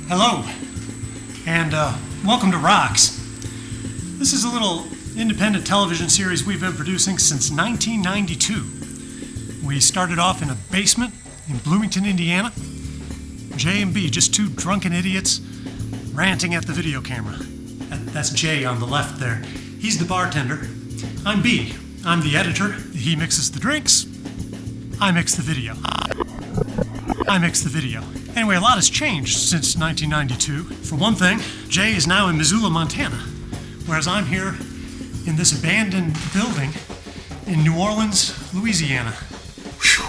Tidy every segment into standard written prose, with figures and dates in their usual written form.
Hello, and welcome to ROX. This is a little independent television series we've been producing since 1992. We started off in a basement in Bloomington, Indiana. J and B, just two drunken idiots ranting at the video camera. That's Jay on the left there. He's the bartender. I'm B. I'm the editor. He mixes the drinks. I mix the video. Anyway, a lot has changed since 1992. For one thing, Jay is now in Missoula, Montana, whereas I'm here in this abandoned building in New Orleans, Louisiana. Whew.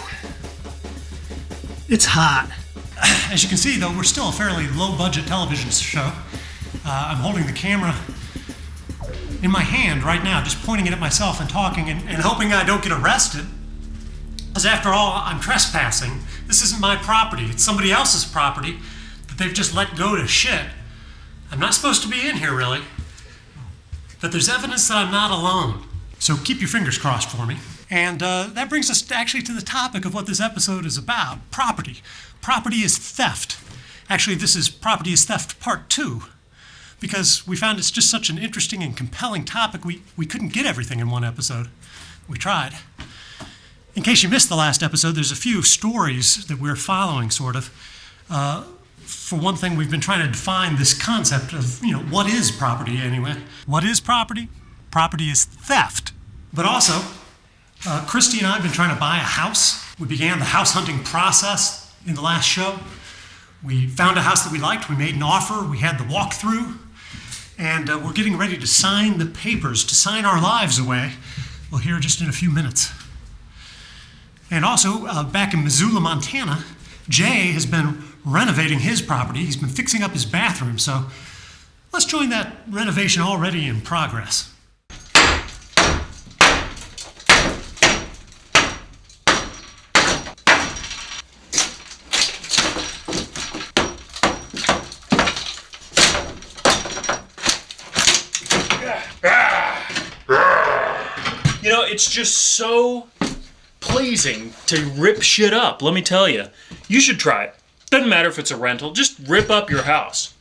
It's hot. As you can see, though, we're still a fairly low-budget television show. I'm holding the camera in my hand right now, just pointing it at myself and talking and hoping I don't get arrested. Because after all, I'm trespassing. This isn't my property. It's somebody else's property that they've just let go to shit. I'm not supposed to be in here, really. But there's evidence that I'm not alone. So keep your fingers crossed for me. And that brings us actually to the topic of what this episode is about, property. Property is theft. Actually, this is Property is Theft Part 2. Because we found it's just such an interesting and compelling topic, we couldn't get everything in one episode. We tried. In case you missed the last episode, there's a few stories that we're following, sort of. For one thing, we've been trying to define this concept of, what is property anyway? What is property? Property is theft. But also, Christy and I have been trying to buy a house. We began the house hunting process in the last show. We found a house that we liked. We made an offer. We had the walkthrough. And we're getting ready to sign the papers, to sign our lives away. We'll hear just in a few minutes. And also, back in Missoula, Montana, Jay has been renovating his property. He's been fixing up his bathroom, so let's join that renovation already in progress. It's just so pleasing to rip shit up, let me tell you. You should try it. Doesn't matter if it's a rental, just rip up your house.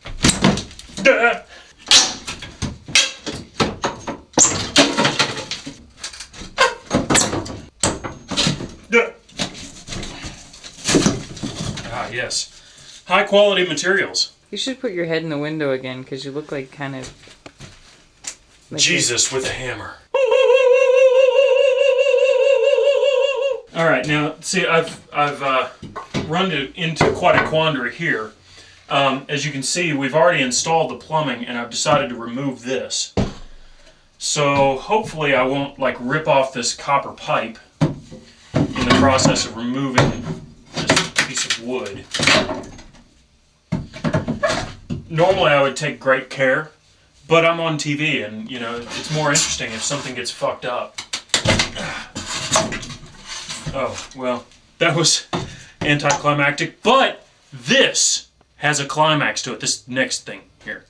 Ah, yes. High quality materials. You should put your head in the window again, because you look like kind of... Like Jesus with a hammer. All right, now see, I've run into quite a quandary here. As you can see, we've already installed the plumbing, and I've decided to remove this. So hopefully, I won't rip off this copper pipe in the process of removing this piece of wood. Normally, I would take great care, but I'm on TV, and it's more interesting if something gets fucked up. Oh, well, that was anticlimactic, but this has a climax to it, this next thing here.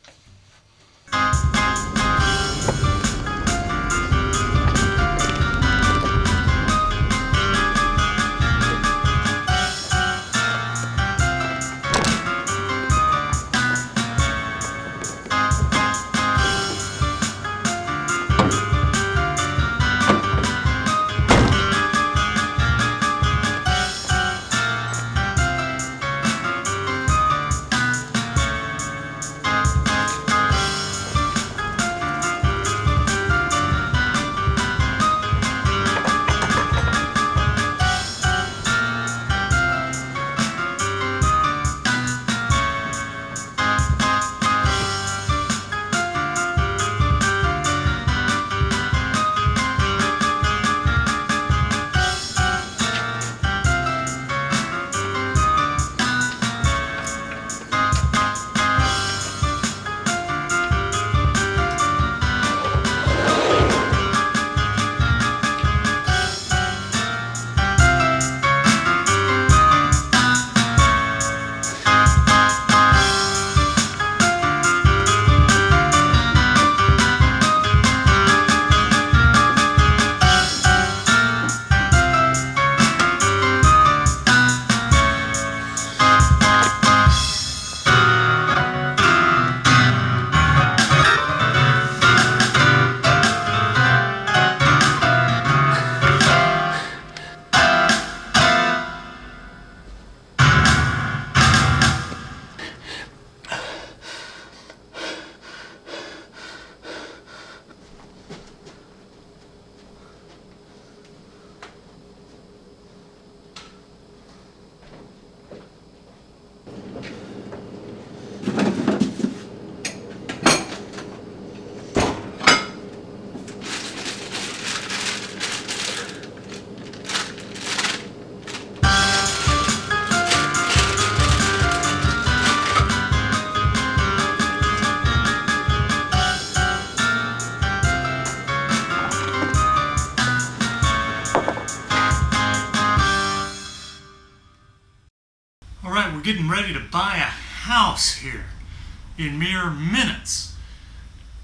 All right, we're getting ready to buy a house here in mere minutes.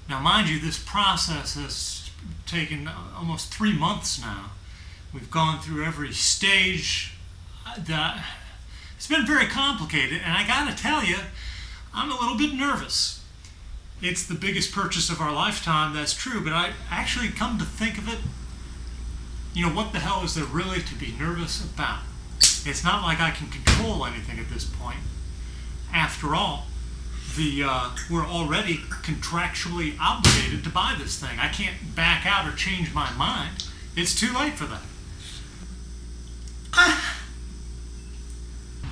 Now, mind you, this process has taken almost 3 months now. We've gone through every stage. It's been very complicated, and I gotta tell you, I'm a little bit nervous. It's the biggest purchase of our lifetime, that's true, but I actually come to think of it, you know, what the hell is there really to be nervous about? It's not like I can control anything at this point. After all, we're already contractually obligated to buy this thing. I can't back out or change my mind. It's too late for that.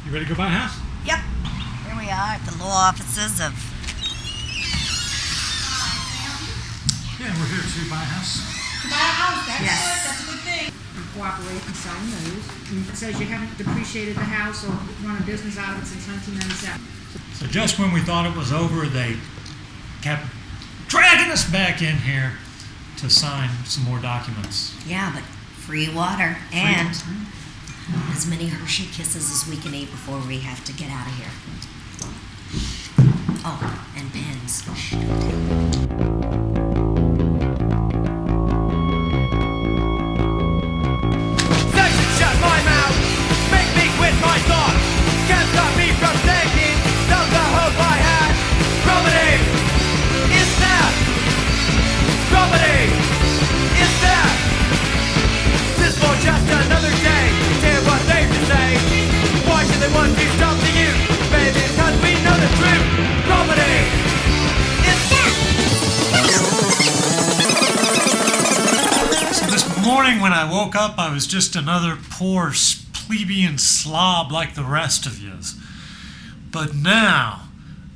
You ready to go buy a house? Yep. Here we are at the law offices of... Yeah, we're here to buy a house. To buy a house, that's Yes. good, that's a good thing. You cooperate and sign those. And it says you haven't depreciated the house or run a business out of it since 1997. So just when we thought it was over, they kept dragging us back in here to sign some more documents. Yeah, but free water and as many Hershey kisses as we can eat before we have to get out of here. Oh, and pens. Shut my mouth, make me quit my thoughts. Can't stop me from thinking of the hope I had. Remedy is that. Remedy is that. This for just another day. Hear what they to say. Why should they want to stop the youth? Maybe because we know the truth. Remedy is that. So this morning when I woke up, I was just another poor plebeian slob like the rest of yous. But now,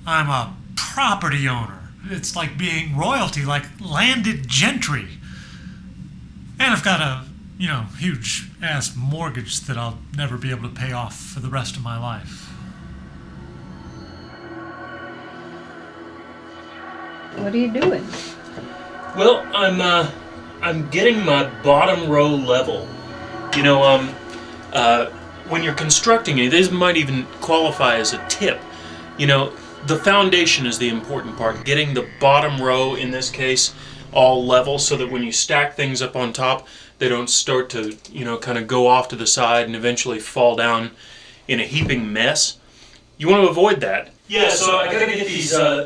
I'm a property owner. It's like being royalty, like landed gentry. And I've got a, huge ass mortgage that I'll never be able to pay off for the rest of my life. What are you doing? Well, I'm getting my bottom row level. When you're constructing it, this might even qualify as a tip. The foundation is the important part. Getting the bottom row, in this case, all level so that when you stack things up on top, they don't start to, kind of go off to the side and eventually fall down in a heaping mess. You want to avoid that. Yeah, so I gotta get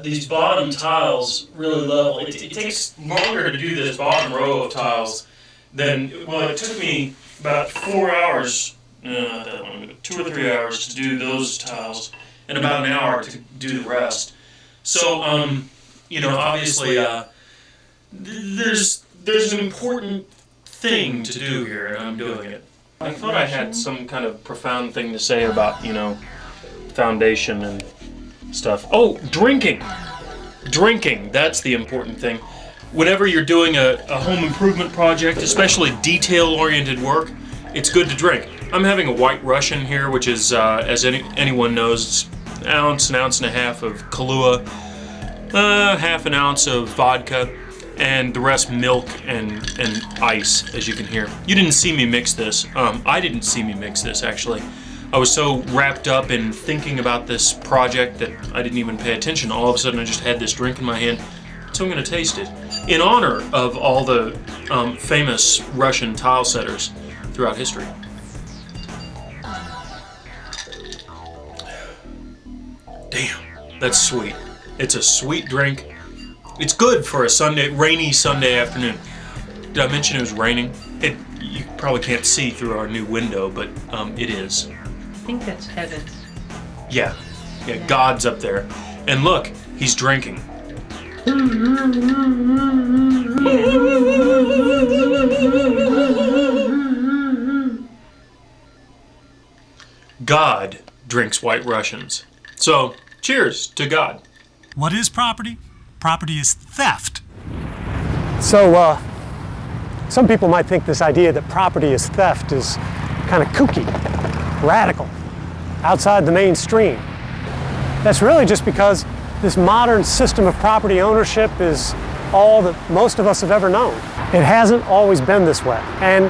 these bottom tiles really level. It takes longer to do this bottom row of tiles than, it took me about 4 hours, not that long, 2 or 3 hours to do those tiles, and about an hour to do the rest. So, obviously, there's an important thing to do here, and I'm doing it. I thought I had some kind of profound thing to say about, foundation and stuff. Oh, drinking! Drinking, that's the important thing. Whenever you're doing a home improvement project, especially detail-oriented work, it's good to drink. I'm having a White Russian here, which is, as anyone knows, it's an ounce and a half of Kahlua, half an ounce of vodka, and the rest milk and ice, as you can hear. You didn't see me mix this. I didn't see me mix this, actually. I was so wrapped up in thinking about this project that I didn't even pay attention. All of a sudden, I just had this drink in my hand, so I'm going to taste it. In honor of all the famous Russian tile setters throughout history. Damn, that's sweet. It's a sweet drink. It's good for a rainy Sunday afternoon. Did I mention it was raining? You probably can't see through our new window, but it is. I think that's heaven. Yeah, God's up there. And look, he's drinking. God drinks White Russians. So, cheers to God. What is property? Property is theft. So, some people might think this idea that property is theft is kind of kooky, radical, outside the mainstream. That's really just because this modern system of property ownership is all that most of us have ever known. It hasn't always been this way. And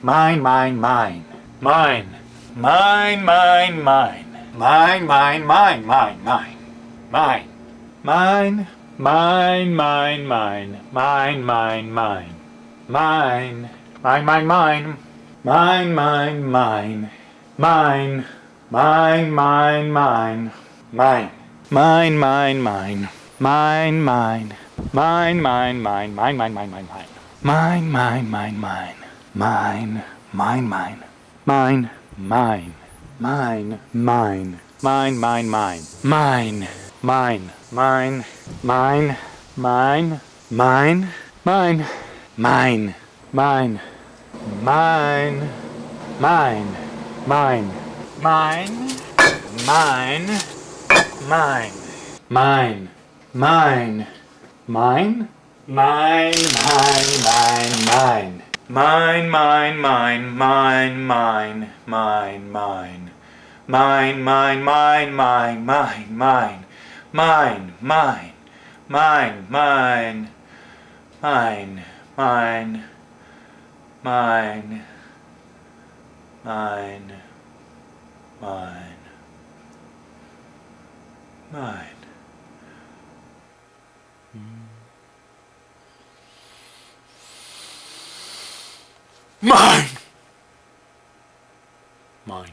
Mine, mine, mine. Mine. Mine, mine, mine. Mine, mine, mine, mine, mine. Mine. Mine. Mine, mine, mine. Mine, mine, mine. Mine. Mine, mine, mine. Mine, mine, mine. Mine. Mine, mine, mine. Mine. Mine, mine, mine. Mine, mine. Mine, mine, mine. Mine, mine, mine, mine, mine. Mine, mine, mine, mine. Mine, mine, mine. Mine, mine. Mine, mine. Mine, mine, mine. Mine, mine, mine. Mine, mine, mine. Mine, mine, mine. Mine, mine, mine. Mine, mine, mine. Mine, mine, mine. Mine, mine, mine, mine. Mine, mine, mine, mine, mine, mine, mine. Mine, mine, mine, mine, mine, mine. Mine, mine, mine, mine. Mine, mine, mine. Mine, mine. Mine. Mine! Mine.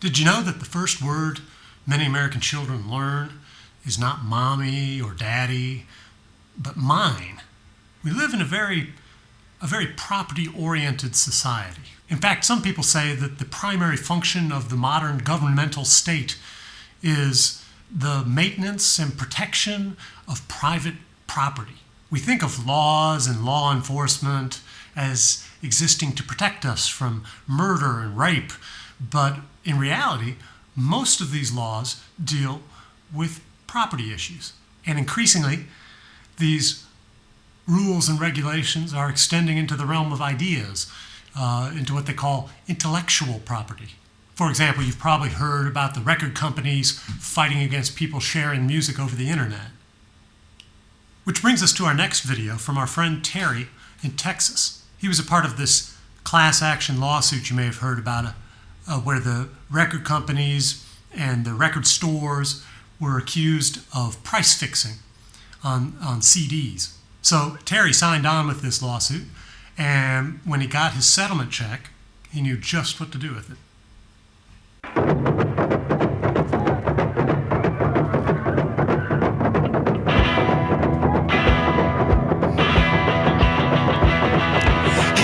Did you know that the first word many American children learn is not mommy or daddy, but mine? We live in a very property-oriented society. In fact, some people say that the primary function of the modern governmental state is the maintenance and protection of private property. We think of laws and law enforcement as existing to protect us from murder and rape, but in reality, most of these laws deal with property issues. And increasingly, these rules and regulations are extending into the realm of ideas, into what they call intellectual property. For example, you've probably heard about the record companies fighting against people sharing music over the internet. Which brings us to our next video from our friend Terry in Texas. He was a part of this class action lawsuit you may have heard about, where the record companies and the record stores were accused of price fixing on CDs. So Terry signed on with this lawsuit, and when he got his settlement check, he knew just what to do with it.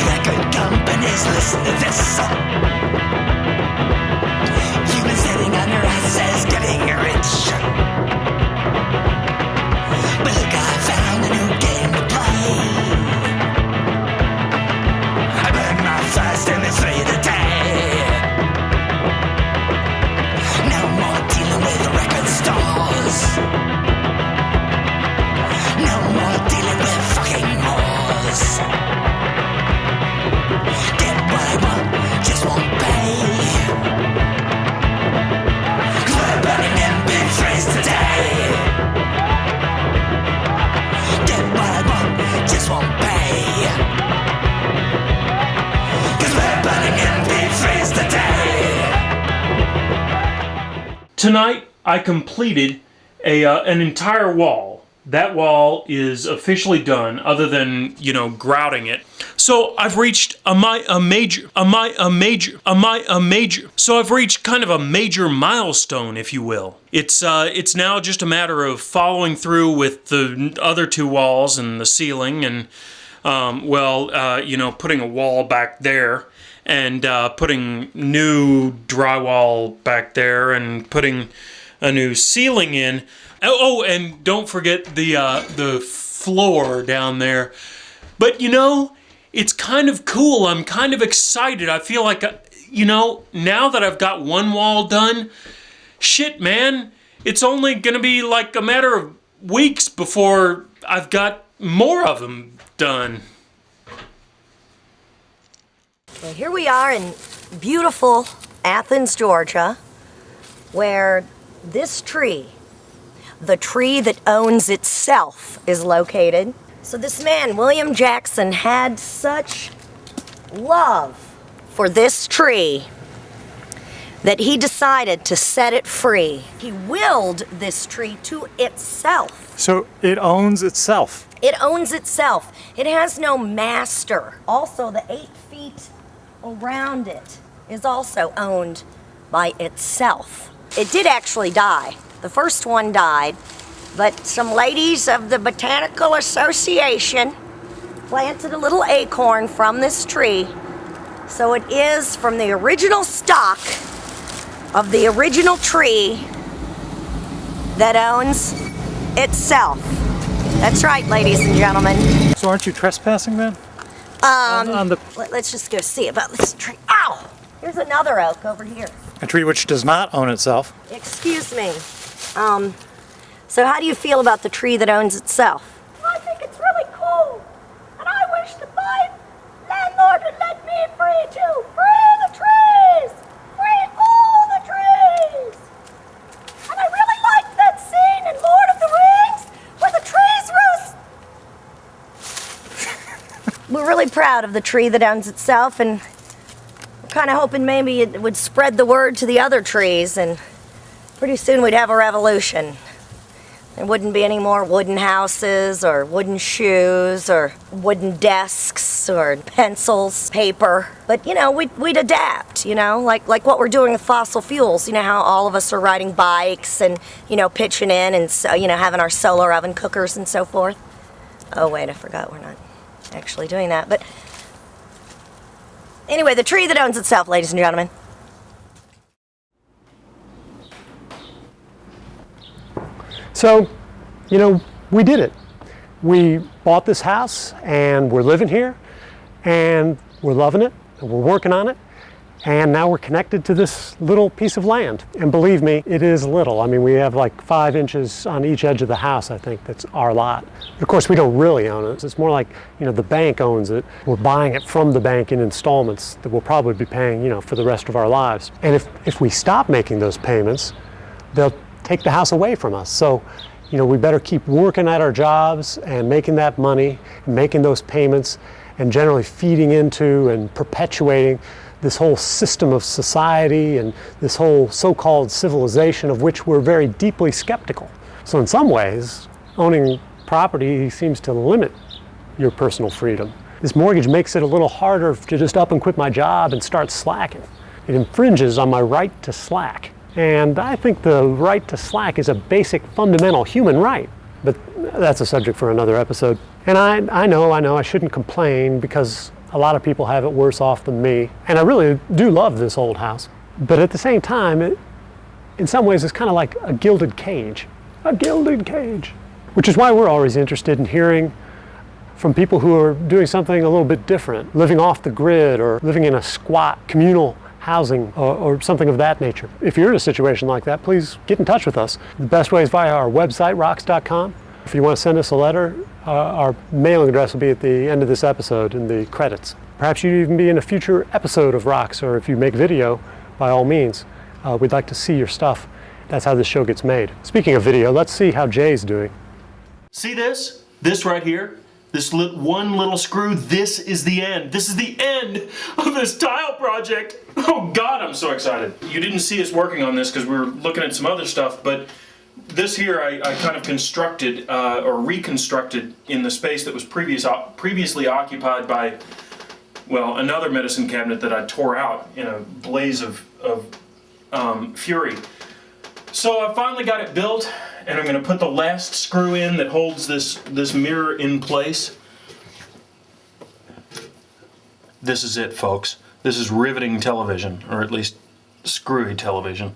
Record companies, listen to this. You've been sitting on your asses getting rich. But look, I found a new game to play. I burned my first MP3 today. No more dealing with record stores. No more dealing with fucking whores. Get what I want, just won't pay. 'Cause we're burning MP3s today. Get what I want, just won't pay. 'Cause we're burning MP3s today. Tonight, I completed an entire wall. That wall is officially done, other than, grouting it. So I've reached So I've reached kind of a major milestone, if you will. It's now just a matter of following through with the other two walls and the ceiling, and putting a wall back there, and putting new drywall back there, and putting a new ceiling in. Oh, and don't forget the floor down there. But it's kind of cool. I'm kind of excited. I feel like, now that I've got one wall done, shit, man, it's only gonna be like a matter of weeks before I've got more of them done. Well, here we are in beautiful Athens, Georgia, where this tree the tree that owns itself is located. So this man, William Jackson, had such love for this tree that he decided to set it free. He willed this tree to itself. So it owns itself. It owns itself. It has no master. Also, the 8 feet around it is also owned by itself. It did actually die. The first one died, but some ladies of the Botanical Association planted a little acorn from this tree. So it is from the original stock of the original tree that owns itself. That's right, ladies and gentlemen. So aren't you trespassing then? Let's just go see about this tree. Ow! Here's another oak over here. A tree which does not own itself. Excuse me. So how do you feel about the tree that owns itself? I think it's really cool. And I wish that my landlord would let me free too. Free the trees! Free all the trees! And I really liked that scene in Lord of the Rings where the trees roost. We're really proud of the tree that owns itself, and we're kind of hoping maybe it would spread the word to the other trees, and pretty soon we'd have a revolution. There wouldn't be any more wooden houses or wooden shoes or wooden desks or pencils, paper. But, you know, we'd adapt, you know, like what we're doing with fossil fuels. You know how all of us are riding bikes and, you know, pitching in and, so, you know, having our solar oven cookers and so forth. Oh, wait, I forgot we're not actually doing that. But anyway, the tree that owns itself, ladies and gentlemen. So, you know, we did it. We bought this house and we're living here and we're loving it and we're working on it, and now we're connected to this little piece of land. And believe me, it is little. I mean, we have like 5 inches on each edge of the house, I think, that's our lot. Of course, we don't really own it. It's more like, you know, the bank owns it. We're buying it from the bank in installments that we'll probably be paying, you know, for the rest of our lives. And if we stop making those payments, they'll take the house away from us. So, you know, we better keep working at our jobs and making that money and making those payments and generally feeding into and perpetuating this whole system of society and this whole so-called civilization of which we're very deeply skeptical. So in some ways, owning property seems to limit your personal freedom. This mortgage makes it a little harder to just up and quit my job and start slacking. It infringes on my right to slack. And I think the right to slack is a basic fundamental human right. But that's a subject for another episode. And I know I shouldn't complain because a lot of people have it worse off than me. And I really do love this old house. But at the same time, in some ways it's kind of like a gilded cage. A gilded cage. Which is why we're always interested in hearing from people who are doing something a little bit different, living off the grid or living in a squat communal housing or something of that nature. If you're in a situation like that, please get in touch with us. The best way is via our website, ROX.com. If you want to send us a letter, our mailing address will be at the end of this episode in the credits. Perhaps you'd even be in a future episode of ROX, or if you make video, by all means. We'd like to see your stuff. That's how this show gets made. Speaking of video, let's see how Jay's doing. See this? This right here? This one little screw, this is the end. This is the end of this tile project. Oh God, I'm so excited. You didn't see us working on this because we were looking at some other stuff, but this here I kind of constructed or reconstructed in the space that was previously occupied by, well, another medicine cabinet that I tore out in a blaze of fury. So I finally got it built, and I'm going to put the last screw in that holds this mirror in place. This is it, folks. This is riveting television, or at least screwy television.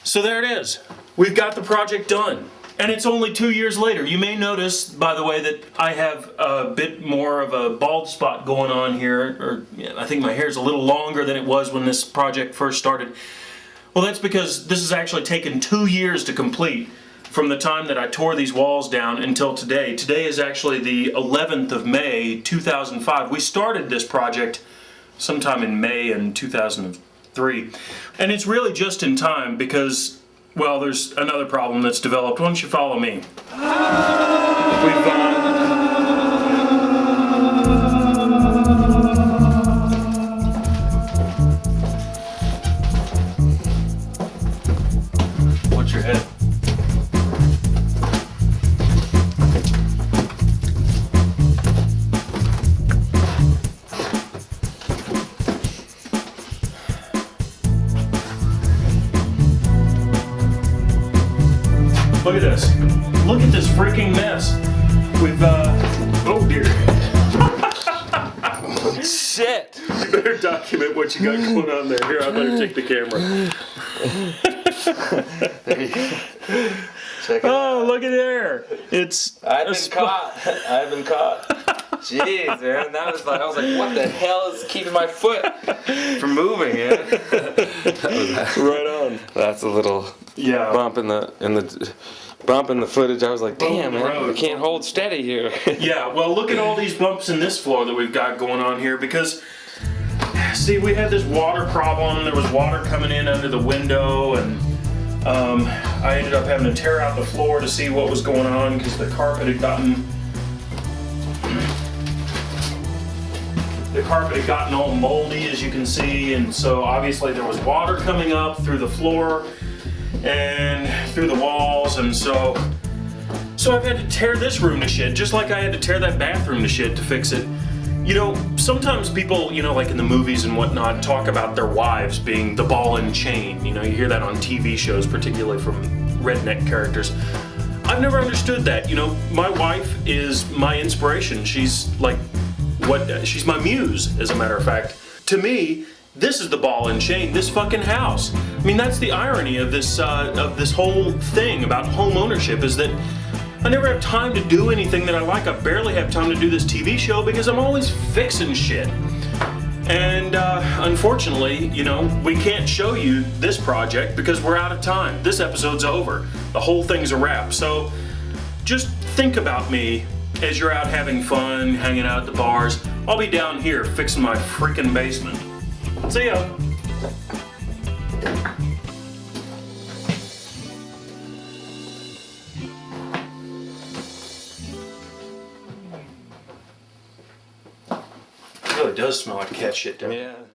So there it is. We've got the project done. And it's only 2 years later. You may notice, by the way, that I have a bit more of a bald spot going on here, or I think my hair's a little longer than it was when this project first started. Well, that's because this has actually taken 2 years to complete from the time that I tore these walls down until today. Today is actually the 11th of May, 2005. We started this project sometime in May in 2003. And it's really just in time because Well, there's another problem that's developed. Why don't you follow me? What's your head? Look at this. Look at this freaking mess. We've, oh dear. Shit! You better document what you got going on there. Here, I better take the camera. There you go. Check it Oh, look at there. It's. I've been caught. I've been caught. Jeez, man. That was like, I was like, what the hell is keeping my foot from moving? Yeah. Right on. That's a little bump in the footage. I was like, damn, man, I can't hold steady here. Yeah, well, look at all these bumps in this floor that we've got going on here because, see, we had this water problem. There was water coming in under the window, and I ended up having to tear out the floor to see what was going on because the carpet had gotten all moldy, as you can see, and so obviously there was water coming up through the floor and through the walls, and so I've had to tear this room to shit, just like I had to tear that bathroom to shit to fix it. You know, sometimes people, you know, like in the movies and whatnot, talk about their wives being the ball and chain. You know, you hear that on TV shows, particularly from redneck characters. I've never understood that. You know, my wife is my inspiration. She's like she's my muse, as a matter of fact. To me, this is the ball and chain, this fucking house. I mean, that's the irony of this whole thing about home ownership, is that I never have time to do anything that I like. I barely have time to do this TV show because I'm always fixing shit. And unfortunately, you know, we can't show you this project because we're out of time. This episode's over. The whole thing's a wrap. So just think about me as you're out having fun, hanging out at the bars. I'll be down here fixing my freaking basement. See ya. It really does smell like cat shit down there. Yeah.